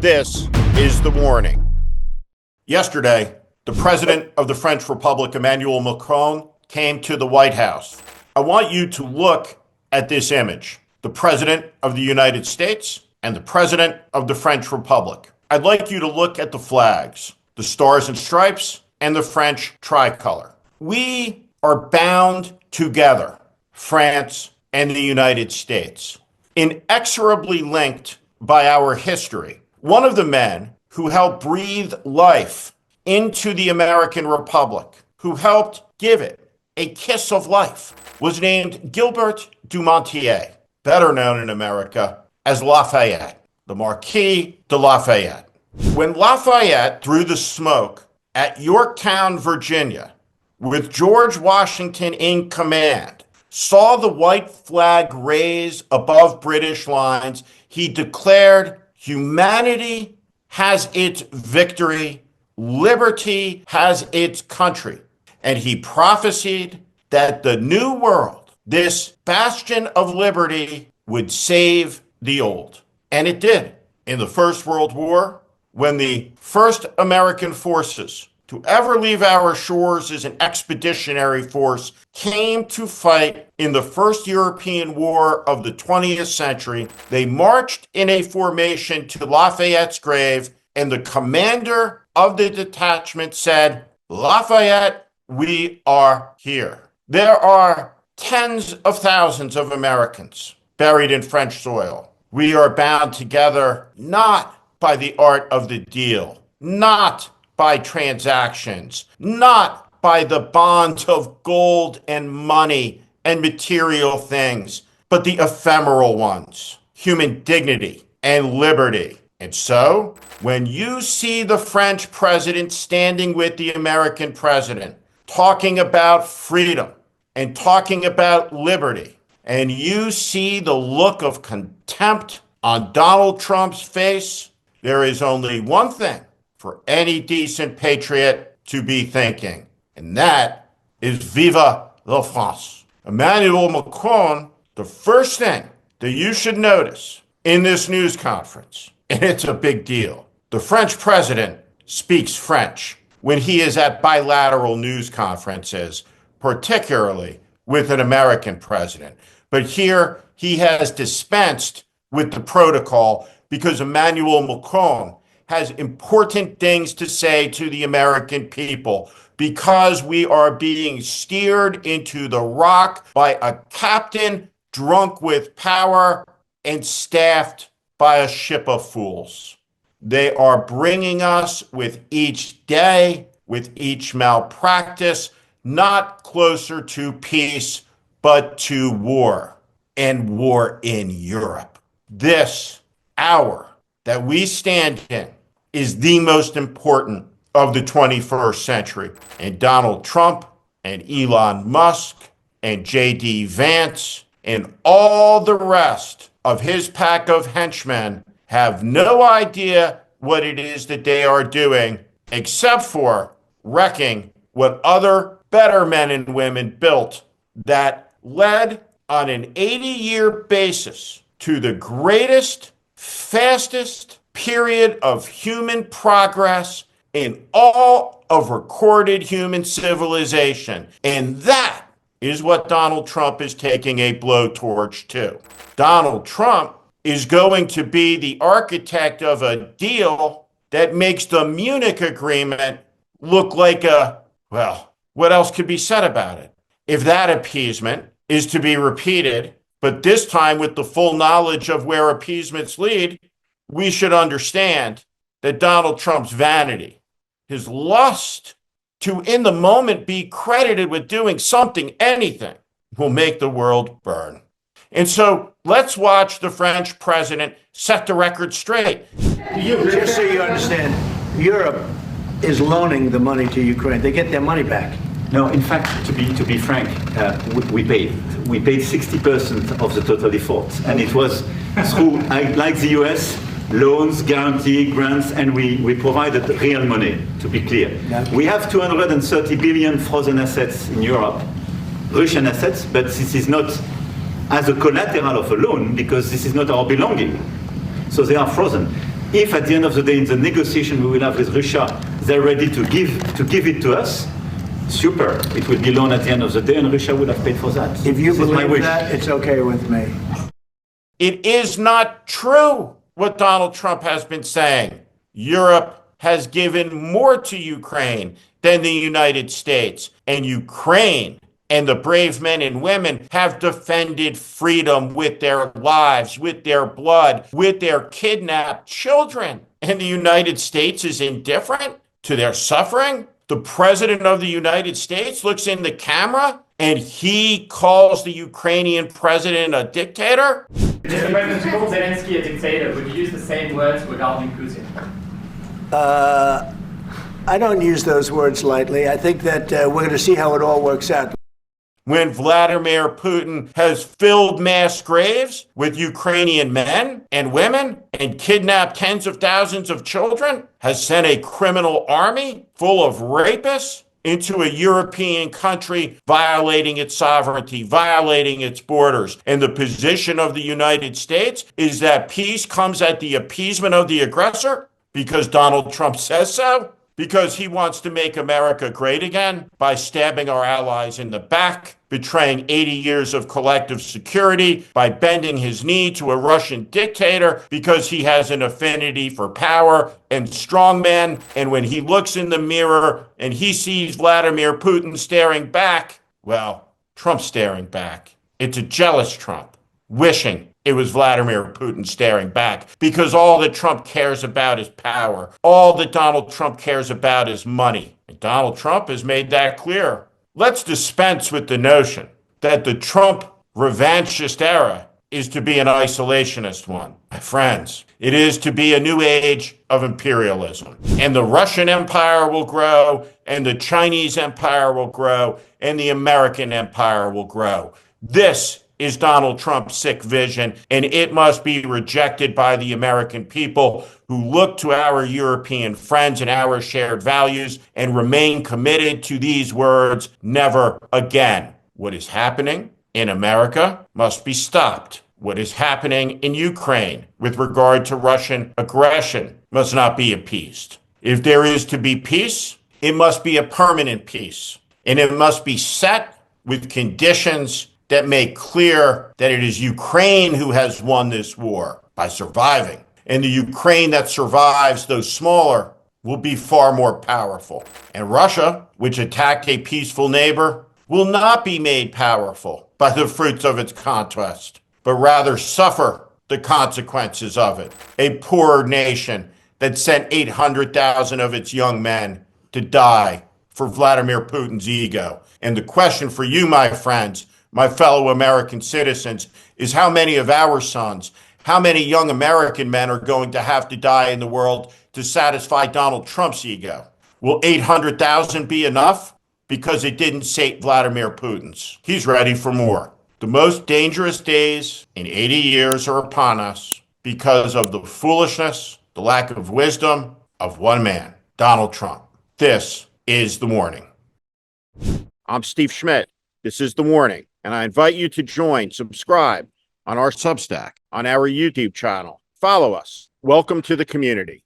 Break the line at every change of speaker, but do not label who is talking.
This is the warning. Yesterday, the President of the French Republic, Emmanuel Macron, came to the White House. I want you to look at this image. The President of the United States and the President of the French Republic. I'd like you to look at the flags, the stars and stripes, and the French tricolor. We are bound together, France and the United States, inexorably linked by our history. One of the men who helped breathe life into the American Republic, who helped give it a kiss of life, was named Gilbert Dumontier, better known in America as Lafayette, the Marquis de Lafayette. When Lafayette threw the smoke at Yorktown, Virginia, with George Washington in command, saw the white flag raise above British lines, he declared, humanity has its victory, liberty has its country. And he prophesied that the new world, this bastion of liberty, would save the old. And it did. In the First World War, when the first American forces to ever leave our shores as an expeditionary force came to fight in the first European war of the 20th century, they marched in a formation to Lafayette's grave, and the commander of the detachment said, "Lafayette, we are here." There are tens of thousands of Americans buried in French soil. We are bound together not by the art of the deal, not by transactions, not by the bonds of gold and money and material things, but the ephemeral ones, human dignity and liberty. And so, when you see the French president standing with the American president, talking about freedom and talking about liberty, and you see the look of contempt on Donald Trump's face, there is only one thing for any decent patriot to be thinking, and that is Viva la France. Emmanuel Macron, the first thing that you should notice in this news conference, and it's a big deal, the French president speaks French when he is at bilateral news conferences, particularly with an American president. But here he has dispensed with the protocol because Emmanuel Macron has important things to say to the American people, because we are being steered into the rock by a captain drunk with power and staffed by a ship of fools. They are bringing us with each day, with each malpractice, not closer to peace, but to war, and war in Europe. This hour that we stand in is the most important of the 21st century. And Donald Trump and Elon Musk and J.D. Vance and all the rest of his pack of henchmen have no idea what it is that they are doing, except for wrecking what other better men and women built that led on an 80-year basis to the greatest, fastest period of human progress in all of recorded human civilization. And that is what Donald Trump is taking a blowtorch to. Donald Trump is going to be the architect of a deal that makes the Munich Agreement look like well, what else could be said about it? If that appeasement is to be repeated, but this time with the full knowledge of where appeasements lead, we should understand that Donald Trump's vanity, his lust to in the moment be credited with doing something, anything, will make the world burn. And so let's watch the French president set the record straight.
Just so you understand, Europe is loaning the money to Ukraine. They get their money back.
No, in fact, to be frank, we paid 60% of the total effort, and it was through, like the US, loans, guarantee, grants, and we provided real money, to be clear. We have 230 billion frozen assets in Europe, Russian assets, but this is not as a collateral of a loan, because this is not our belonging. So they are frozen. if at the end of the day in the negotiation we will have with Russia, they're ready to give it to us, super. It will be loan at the end of the day and Russia would have paid for that.
If you
This is my
believe
wish.
that, it's okay with me.
It is not true what Donald Trump has been saying. Europe has given more to Ukraine than the United States, and Ukraine and the brave men and women have defended freedom with their lives, with their blood, with their kidnapped children. And the United States is indifferent to their suffering. The President of the United States looks in the camera and he calls the Ukrainian president a dictator.
Mr. President, to call Zelensky a dictator, would you use the same words regarding Putin?
I don't use those words lightly. I think that we're going to see how it all works out.
When Vladimir Putin has filled mass graves with Ukrainian men and women and kidnapped tens of thousands of children, has sent a criminal army full of rapists into a European country, violating its sovereignty, violating its borders. And the position of the United States is that peace comes at the appeasement of the aggressor because Donald Trump says so, because he wants to make America great again by stabbing our allies in the back, betraying 80 years of collective security, by bending his knee to a Russian dictator because he has an affinity for power and strongmen. And when he looks in the mirror and he sees Vladimir Putin staring back, well, Trump's staring back. It's a jealous Trump, wishing it was Vladimir Putin staring back, because all that Trump cares about is power. All that Donald Trump cares about is money. And Donald Trump has made that clear. Let's dispense with the notion that the Trump revanchist era is to be an isolationist one. My friends, it is to be a new age of imperialism. And the Russian empire will grow, and the Chinese empire will grow, and the American empire will grow. This is Donald Trump's sick vision, and it must be rejected by the American people who look to our European friends and our shared values and remain committed to these words, never again. What is happening in America must be stopped. What is happening in Ukraine with regard to Russian aggression must not be appeased. If there is to be peace, it must be a permanent peace, and it must be set with conditions that make clear that it is Ukraine who has won this war by surviving. And the Ukraine that survives, though smaller, will be far more powerful. And Russia, which attacked a peaceful neighbor, will not be made powerful by the fruits of its conquest, but rather suffer the consequences of it. A poor nation that sent 800,000 of its young men to die for Vladimir Putin's ego. And the question for you, my friends, my fellow American citizens, is how many of our sons, how many young American men are going to have to die in the world to satisfy Donald Trump's ego? Will 800,000 be enough? Because it didn't sate Vladimir Putin's. He's ready for more. The most dangerous days in 80 years are upon us because of the foolishness, the lack of wisdom of one man, Donald Trump. This is The Warning. I'm Steve Schmidt. This is The Warning. And I invite you to subscribe on our Substack, on our YouTube channel. Follow us. Welcome to the community.